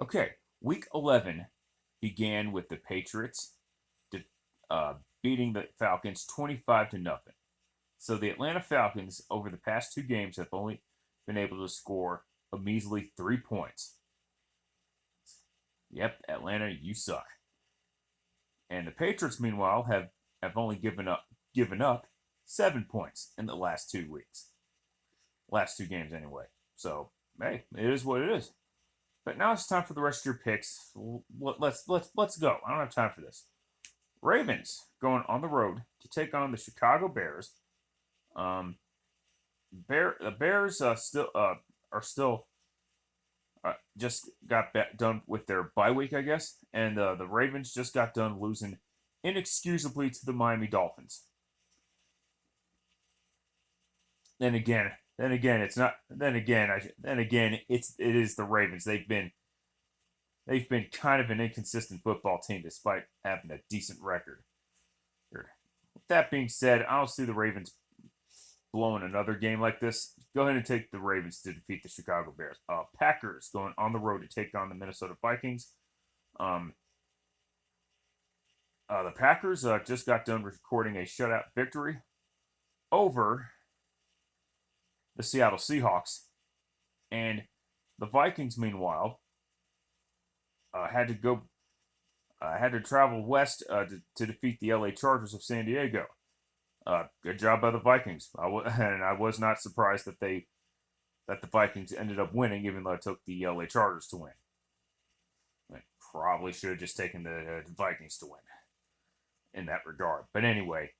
Okay, Week 11 began with the Patriots de- beating the Falcons 25 to nothing. So the Atlanta Falcons over the past two games have only been able to score a measly 3 points. Yep, Atlanta, you suck. And the Patriots, meanwhile, have only given up 7 points in the last 2 weeks, last two games anyway. So hey, it is what it is. But now it's time for the rest of your picks. Let's go. I don't have time for this. Ravens going on the road to take on the Chicago Bears. Um, the Bears are still just got done with their bye week, I guess, and the Ravens just got done losing inexcusably to the Miami Dolphins. Then again, it's not. Then again, it is the Ravens. They've been kind of an inconsistent football team despite having a decent record. With that being said, I don't see the Ravens blowing another game like this. Go ahead and take the Ravens to defeat the Chicago Bears. Packers going on the road to take on the Minnesota Vikings. Um, the Packers just got done recording a shutout victory over the Seattle Seahawks, and the Vikings, meanwhile, had to go had to travel west to defeat the LA Chargers of San Diego. Good job by the Vikings. And I was not surprised that the Vikings ended up winning, even though it took the LA Chargers to win. I probably should have just taken the Vikings to win in that regard. But anyway,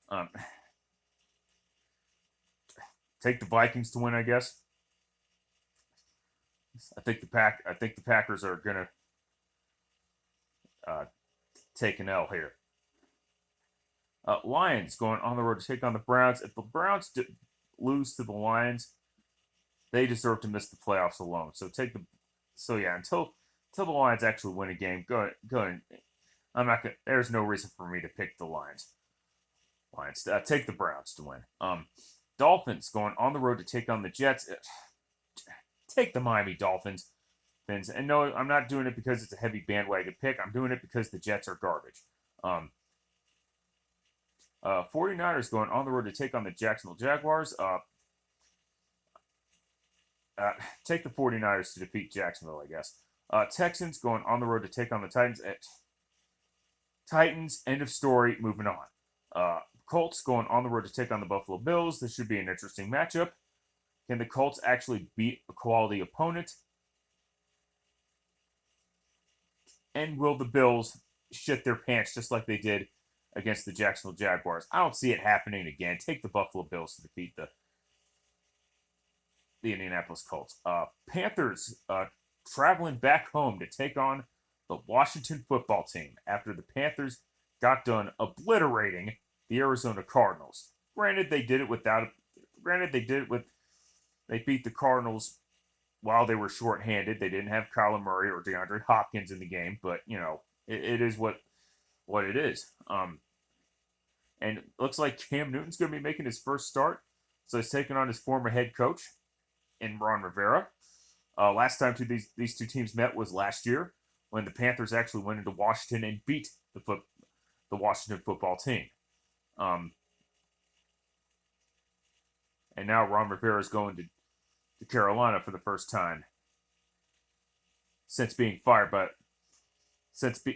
take the Vikings to win, I guess. I think the Packers are gonna uh, take an L here. Lions going on the road to take on the Browns. If the Browns lose to the Lions, they deserve to miss the playoffs alone. Until the Lions actually win a game, go ahead. I'm not gonna. There's no reason for me to pick the Lions. Take the Browns to win. Dolphins going on the road to take on the Jets. Take the Miami Dolphins. And no, I'm not doing it because it's a heavy bandwagon pick. I'm doing it because the Jets are garbage. 49ers going on the road to take on the Jacksonville Jaguars. Take the 49ers to defeat Jacksonville, I guess. Texans going on the road to take on the Titans. Titans, end of story, moving on. Colts going on the road to take on the Buffalo Bills. This should be an interesting matchup. Can the Colts actually beat a quality opponent? And will the Bills shit their pants just like they did against the Jacksonville Jaguars? I don't see it happening again. Take the Buffalo Bills to defeat the Indianapolis Colts. Panthers traveling back home to take on the Washington football team after the Panthers got done obliterating the Arizona Cardinals. Granted, they did it without. Granted, they did it with. They beat the Cardinals while they were shorthanded. They didn't have Kyler Murray or DeAndre Hopkins in the game, but it is what it is. And it looks like Cam Newton's going to be making his first start, so he's taking on his former head coach in Ron Rivera. Last time these two teams met was last year when the Panthers actually went into Washington and beat the Washington football team. And now Ron Rivera is going to Carolina for the first time since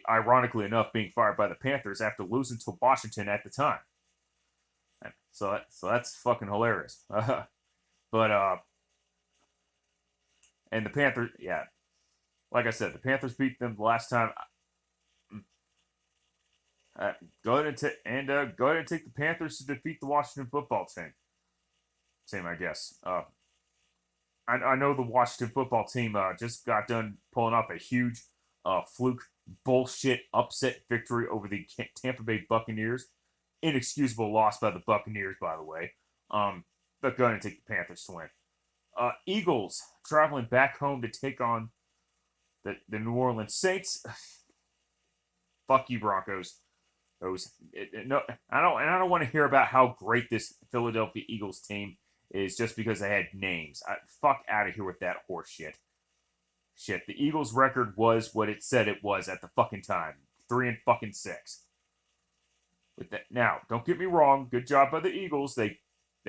ironically enough being fired by the Panthers after losing to Washington at the time. So that's fucking hilarious. But and the Panthers, yeah, like I said, the Panthers beat them the last time. Go ahead and take the Panthers to defeat the Washington football team. Same, I guess. I know the Washington football team just got done pulling off a huge fluke bullshit upset victory over the Tampa Bay Buccaneers. Inexcusable loss by the Buccaneers, by the way. But go ahead and take the Panthers to win. Eagles traveling back home to take on the New Orleans Saints. Fuck you, Broncos. No, I don't want to hear about how great this Philadelphia Eagles team is just because they had names. Fuck out of here with that horse shit. Shit, the Eagles' record was what it said it was at the fucking time, 3-6. With that, now, don't get me wrong. Good job by the Eagles. They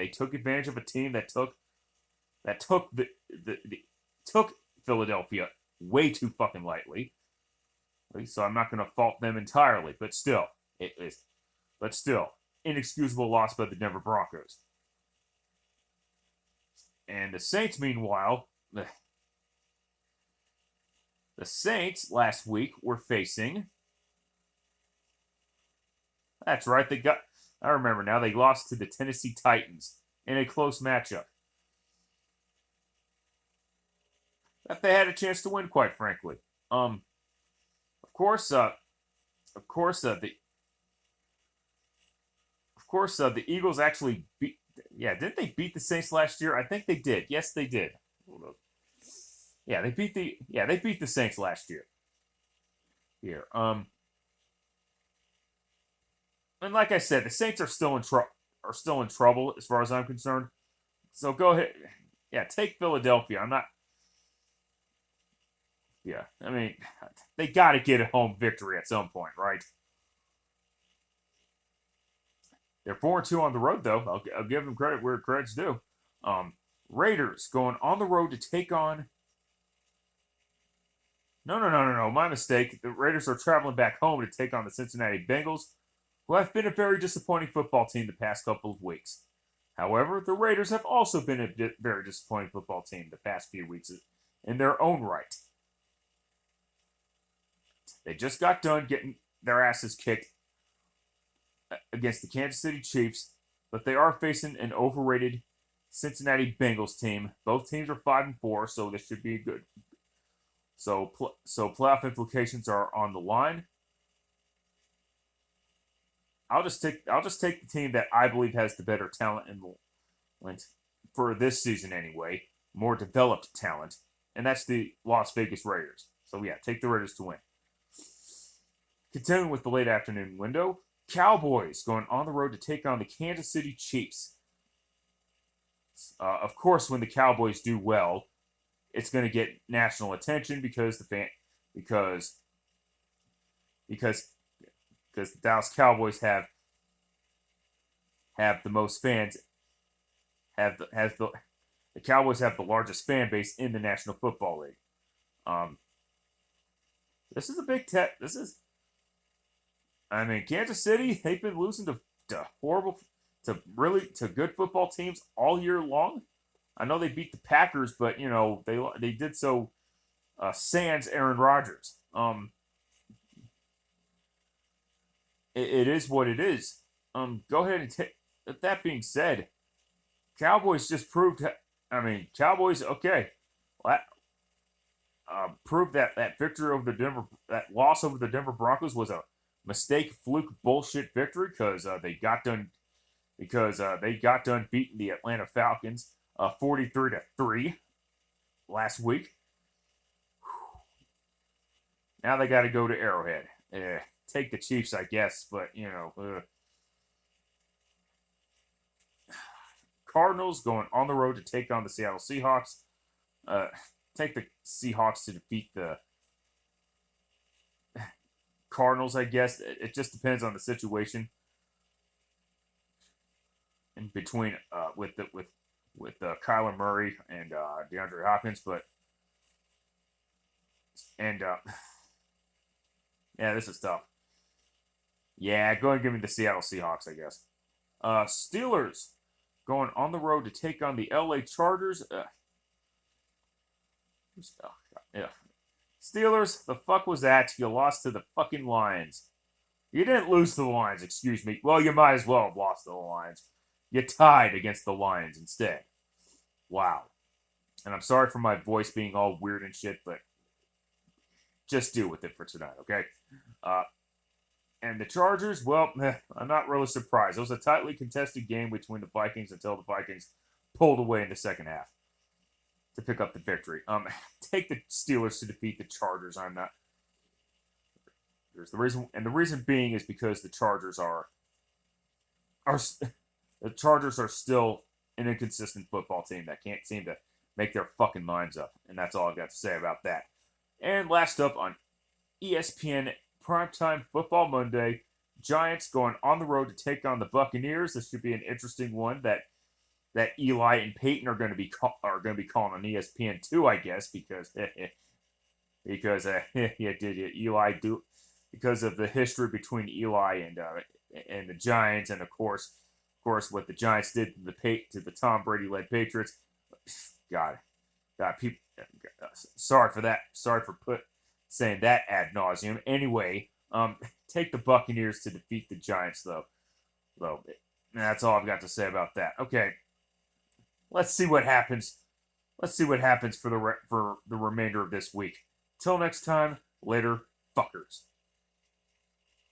took advantage of a team that took Philadelphia way too fucking lightly. So I'm not going to fault them entirely, but still, inexcusable loss by the Denver Broncos. And the Saints, meanwhile, the Saints last week were facing. That's right, I remember now, they lost to the Tennessee Titans in a close matchup that they had a chance to win, quite frankly. Of course, the Eagles actually beat. Yeah, didn't they beat the Saints last year? I think they did. Yes, they did. Yeah, they beat the Saints last year. Here, and like I said, the Saints are still in trouble as far as I'm concerned. So go ahead, yeah, take Philadelphia. I'm not. Yeah, I mean, they got to get a home victory at some point, right? They're 4-2 on the road, though. I'll give them credit where credit's due. Raiders going on the road to take on. No. My mistake. The Raiders are traveling back home to take on the Cincinnati Bengals, who have been a very disappointing football team the past couple of weeks. However, the Raiders have also been a very disappointing football team the past few weeks in their own right. They just got done getting their asses kicked against the Kansas City Chiefs, but they are facing an overrated Cincinnati Bengals team. Both teams are 5-4, so this should be good. So playoff implications are on the line. I'll just take the team that I believe has the better talent for this season anyway, more developed talent, and that's the Las Vegas Raiders. So yeah, take the Raiders to win. Continuing with the late afternoon window, Cowboys going on the road to take on the Kansas City Chiefs. Of course, when the Cowboys do well, it's going to get national attention because the Dallas Cowboys have the most fans. The Cowboys have the largest fan base in the National Football League. This is a big test. Kansas City, they've been losing to good football teams all year long. I know they beat the Packers, but they did so sans Aaron Rodgers. It is what it is. Go ahead and take. That being said, Cowboys just proved. Cowboys okay. Proved that victory over that loss over the Denver Broncos was a mistake, fluke, bullshit victory because they got done beating the Atlanta Falcons 43-3 last week. Now they got to go to Arrowhead. Take the Chiefs, I guess, but Cardinals going on the road to take on the Seattle Seahawks. Take the Seahawks to defeat the Cardinals, I guess. It just depends on the situation in between with Kyler Murray and DeAndre Hopkins, yeah, this is tough. Yeah, go ahead and give me the Seattle Seahawks, I guess. Steelers going on the road to take on the LA Chargers. Yeah. Steelers, the fuck was that? You lost to the fucking Lions. You didn't lose to the Lions, excuse me. Well, you might as well have lost to the Lions. You tied against the Lions instead. Wow. And I'm sorry for my voice being all weird and shit, but just deal with it for tonight, okay? And the Chargers, well, I'm not really surprised. It was a tightly contested game between the Vikings until the Vikings pulled away in the second half to pick up the victory. Take the Steelers to defeat the Chargers. I'm not. There's the reason, and the reason being is because the Chargers are still an inconsistent football team that can't seem to make their fucking minds up, and that's all I've got to say about that. And last up on ESPN Primetime Football Monday, Giants going on the road to take on the Buccaneers. This should be an interesting one that Eli and Peyton are going to be calling on ESPN too, I guess, because yeah, did Eli do because of the history between Eli and the Giants, and of course, what the Giants did to the Tom Brady led Patriots. God, God, people. Sorry for that. Sorry for saying that ad nauseum. Anyway, take the Buccaneers to defeat the Giants, though. Though, that's all I've got to say about that. Okay, let's see what happens. Let's see what happens for the remainder of this week. Till next time, later, fuckers.